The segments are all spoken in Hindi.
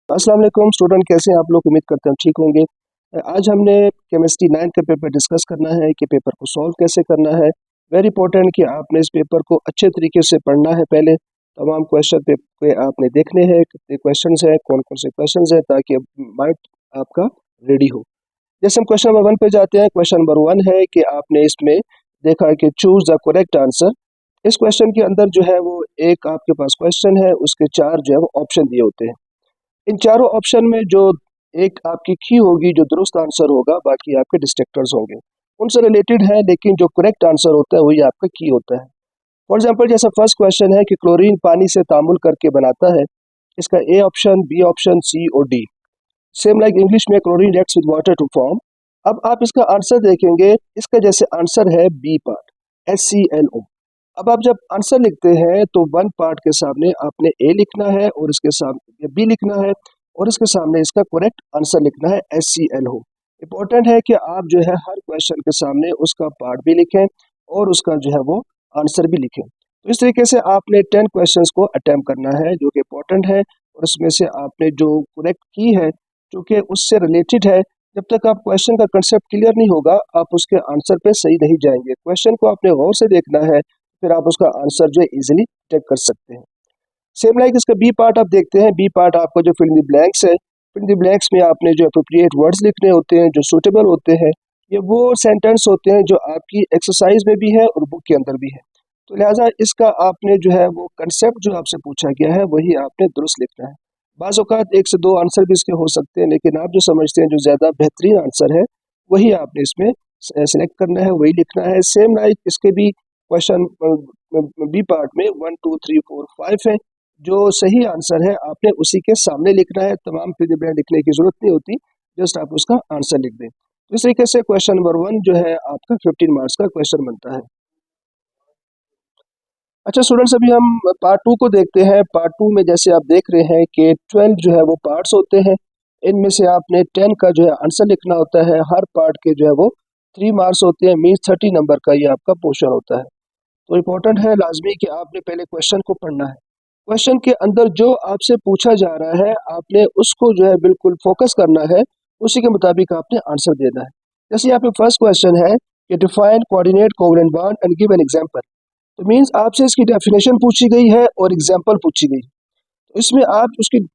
अस्सलाम वालेकुम स्टूडेंट, कैसे हैं आप लोग? उम्मीद करते हैं ठीक होंगे। आज हमने केमिस्ट्री 9 का पेपर डिस्कस करना है कि पेपर को सॉल्व कैसे करना है। वेरी इंपॉर्टेंट कि आपने इस पेपर को अच्छे तरीके से पढ़ना है। पहले तमाम क्वेश्चन पे आपने देखने हैं, कितने क्वेश्चंस हैं, कौन कौन से क्वेश्चंस हैं, ताकि माइंड आपका रेडी हो। जैसे हम क्वेश्चन नंबर 1 पे जाते हैं। क्वेश्चन नंबर 1 है कि आपने इसमें देखा कि चूज द करेक्ट आंसर। इस क्वेश्चन के अंदर जो है वो एक आपके पास क्वेश्चन है, उसके 4 जो है वो ऑप्शन दिए होते हैं। इन चारों ऑप्शन में जो एक आपकी की होगी, जो दुरुस्त आंसर होगा, बाकी आपके डिस्ट्रक्टर्स होंगे। उनसे रिलेटेड है, लेकिन जो करेक्ट आंसर होता है वही आपका की होता है। फॉर एग्जांपल, जैसा फर्स्ट क्वेश्चन है कि क्लोरीन पानी से तामुल करके बनाता है। इसका A option, B option, C और डी। सेम लाइक इंग्लिश में chlorine reacts with water to form. अब आप इसका आंसर देखेंगे, इसका जैसे आंसर है बी पार्ट, HClO। अब आप जब आंसर लिखते हैं तो 1 पार्ट के सामने आपने ए लिखना है और इसके सामने बी लिखना है और इसके सामने इसका करेक्ट आंसर लिखना है HClO। इंपॉर्टेंट है कि आप जो है हर क्वेश्चन के सामने उसका पार्ट भी लिखें और उसका जो है वो आंसर भी लिखें। तो इस तरीके से आपने 10 क्वेश्चंस को अटेम्प्ट करना है, जो कि इंपॉर्टेंट है। और उसमें से आपने जो करेक्ट की है, क्योंकि उससे रिलेटेड है, जब तक आप क्वेश्चन का कंसेप्ट क्लियर नहीं होगा, आप उसके आंसर पे सही नहीं जाएंगे। क्वेश्चन को आपने गौर से देखना है, फिर आप उसका आंसर जो है इजीली टेक कर सकते हैं। सेम लाइक इसका बी पार्ट आप देखते हैं। बी पार्ट आपका जो फिल इन द ब्लैंक्स है, फिल इन द ब्लैंक्स में आपने जो अप्रोप्रिएट वर्ड्स लिखने होते हैं, जो सूटेबल होते हैं। ये वो सेंटेंस होते हैं जो आपकी एक्सरसाइज में भी है और बुक के अंदर भी है। तो लिहाजा इसका आपने जो है वो कंसेप्ट जो आपसे पूछा गया है वही आपने दुरुस्त लिखना है। बाज़ औक़ात 1 से 2 आंसर भी इसके हो सकते हैं, लेकिन आप जो समझते हैं जो ज़्यादा बेहतरीन आंसर है वही आपने इसमें सेलेक्ट करना है, वही लिखना है। सेम लाइक इसके भी क्वेश्चन बी पार्ट में 1 2 3 4 5 है। जो सही आंसर है आपने उसी के सामने लिखना है, तमाम फिर ब्रैकेट लिखने की जरूरत नहीं होती, जस्ट आप उसका आंसर लिख दें। तो इस तरीके से क्वेश्चन नंबर 1 जो है आपका 15 मार्क्स का क्वेश्चन बनता है। अच्छा स्टूडेंट्स, अभी हम पार्ट 2 को देखते हैं। पार्ट 2 में जैसे आप देख रहे हैं कि 12 जो है वो पार्ट्स होते हैं। इनमें से आपने 10 का जो है आंसर लिखना होता है। हर पार्ट के जो है वो 3 मार्क्स होते हैं, मीन्स 30 नंबर का ये आपका पोर्शन होता है। तो इम्पोर्टेंट है लाजमी कि आपने पहले क्वेश्चन को पढ़ना है। क्वेश्चन के अंदर जो आपसे पूछा जा रहा है, आपने उसको जो है बिल्कुल फोकस करना है, उसी के मुताबिक आपने आंसर देना है। जैसे यहाँ पे फर्स्ट क्वेश्चन है कि define coordinate covalent bond and give an example. तो मीन्स आपसे इसकी डेफिनेशन पूछी गई है और एग्जांपल पूछी गई है। तो इसमें आप उसकी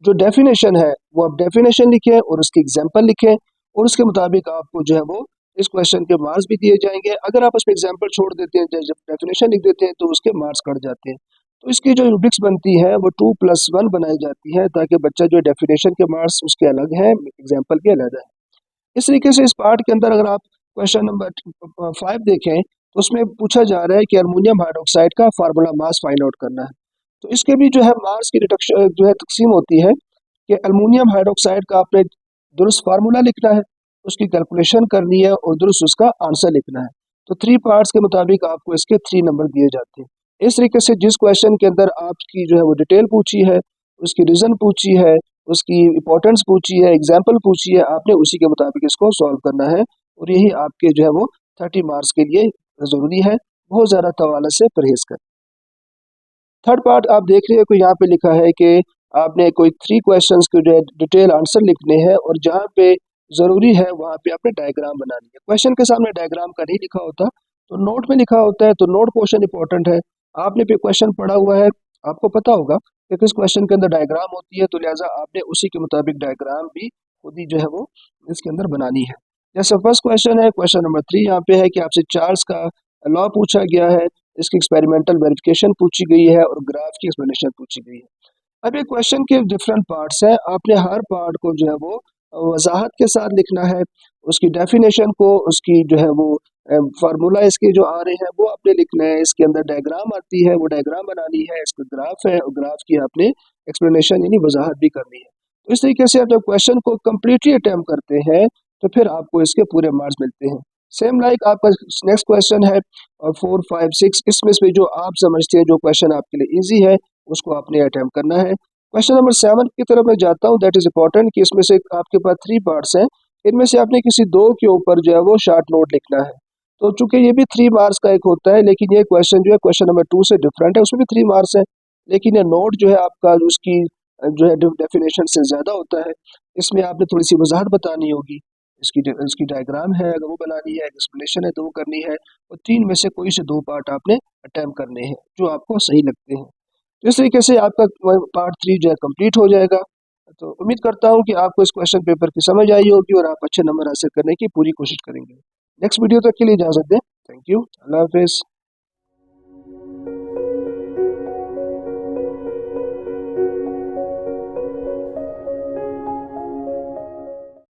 जो डेफिनेशन है वो आप डेफिनेशन लिखें और उसकी एग्जांपल लिखें, और उसके मुताबिक आपको जो है वो इस क्वेश्चन के मार्क्स भी दिए जाएंगे। अगर आप उसमें एग्जांपल छोड़ देते हैं, जब डेफिनेशन लिख देते हैं, तो उसके मार्क्स कट जाते हैं। तो इसकी जो रुब्रिक्स बनती है वो 2+1 बनाई जाती है, ताकि बच्चा जो डेफिनेशन के मार्क्स उसके अलग हैं, एग्जाम्पल के अलग है। इस तरीके से इस पार्ट के अंदर अगर आप क्वेश्चन नंबर 5 देखें, तो उसमें पूछा जा रहा है कि अमोनियम हाइड्रोक्साइड का फार्मूला मास फाइंड आउट करना है। तो इसके भी जो है मास की रिडक्शन जो है तकसीम होती है कि अमोनियम हाइड्रोक्साइड का आपने दुरुस्त फार्मूला लिखना है, उसकी कैलकुलेशन करनी है और दुरुस्त उसका आंसर लिखना है। तो 3 पार्ट्स के मुताबिक आपको इसके 3 नंबर दिए जाते हैं। इस तरीके से जिस क्वेश्चन के अंदर आपकी जो है वो डिटेल पूछी है, उसकी रीज़न पूछी है, उसकी इंपॉर्टेंस पूछी है, एग्जाम्पल पूछी है, आपने उसी के मुताबिक इसको सॉल्व करना है। और यही आपके जो है वो 30 मार्क्स के लिए ज़रूरी है। बहुत ज़्यादा तवाला से परहेज कर। थर्ड पार्ट आप देख रहे हैं कि यहाँ पे लिखा है कि आपने कोई 3 क्वेश्चंस के जो है डिटेल आंसर लिखने हैं, और जहाँ पे ज़रूरी है वहाँ पे आपने डायग्राम बनानी है। क्वेश्चन के सामने डायग्राम का नहीं लिखा होता, तो नोट में लिखा होता है, तो नोट पोर्शन इंपॉर्टेंट है। आपने पे क्वेश्चन पढ़ा हुआ है, आपको पता होगा कि किस क्वेश्चन के अंदर डायग्राम होती है, तो लिहाजा आपने उसी के मुताबिक डायग्राम भी खुद ही जो है वो इसके अंदर बनानी है। जैसे फर्स्ट क्वेश्चन है, क्वेश्चन नंबर 3 यहाँ पे है कि आपसे चार्ल्स का लॉ पूछा गया है, इसकी एक्सपेरिमेंटल वेरिफिकेशन पूछी गई है और ग्राफ की एक्सप्लेनेशन पूछी गई है। अब ये क्वेश्चन के डिफरेंट पार्ट्स हैं, आपने हर पार्ट को जो है वो वजाहत के साथ लिखना है। उसकी डेफिनेशन को, उसकी जो है वो फार्मूला इसके जो आ रहे हैं वो आपने लिखना है। इसके अंदर डायग्राम आती है, वो डायग्राम बनानी है। इसका ग्राफ है और ग्राफ की आपने एक्सप्लेनेशन यानी वजाहत भी करनी है। तो इस तरीके से आप जब क्वेश्चन को कम्प्लीटली अटैम्प्ट करते हैं, तो फिर आपको इसके पूरे मार्क्स मिलते हैं। सेम लाइक आपका नेक्स्ट क्वेश्चन है और 4 5 6, इसमें से जो आप समझते हैं जो क्वेश्चन आपके लिए इजी है उसको आपने अटैम्प्ट करना है। क्वेश्चन नंबर 7 की तरफ मैं जाता हूँ। दैट इज इंपॉर्टेंट कि इसमें से आपके पास 3 पार्ट्स हैं। इनमें से आपने किसी 2 के ऊपर जो है वो शॉर्ट नोट लिखना है। तो चूंकि ये भी 3 मार्क्स का एक होता है, लेकिन ये क्वेश्चन जो है क्वेश्चन नंबर 2 से डिफरेंट है, उसमें भी 3 मार्क्स है। लेकिन ये नोट जो है आपका उसकी जो है डेफिनेशन से ज़्यादा होता है। इसमें आपने थोड़ी सी वजाहत बतानी होगी, इसकी डायग्राम है अगर वो बनानी है, एक्सप्लेनेशन है तो वो करनी है, और 3 में से कोई से 2 पार्ट आपने अटेम्प्ट करने हैं जो आपको सही लगते हैं। तो इस तरीके से आपका पार्ट 3 जो है कंप्लीट हो जाएगा। तो उम्मीद करता हूँ कि आपको इस क्वेश्चन पेपर की समझ आई होगी और आप अच्छे नंबर हासिल करने की पूरी कोशिश करेंगे। नेक्स्ट वीडियो तक के लिए इजाज़त दें। Thank you. अल्लाह हाफिज़।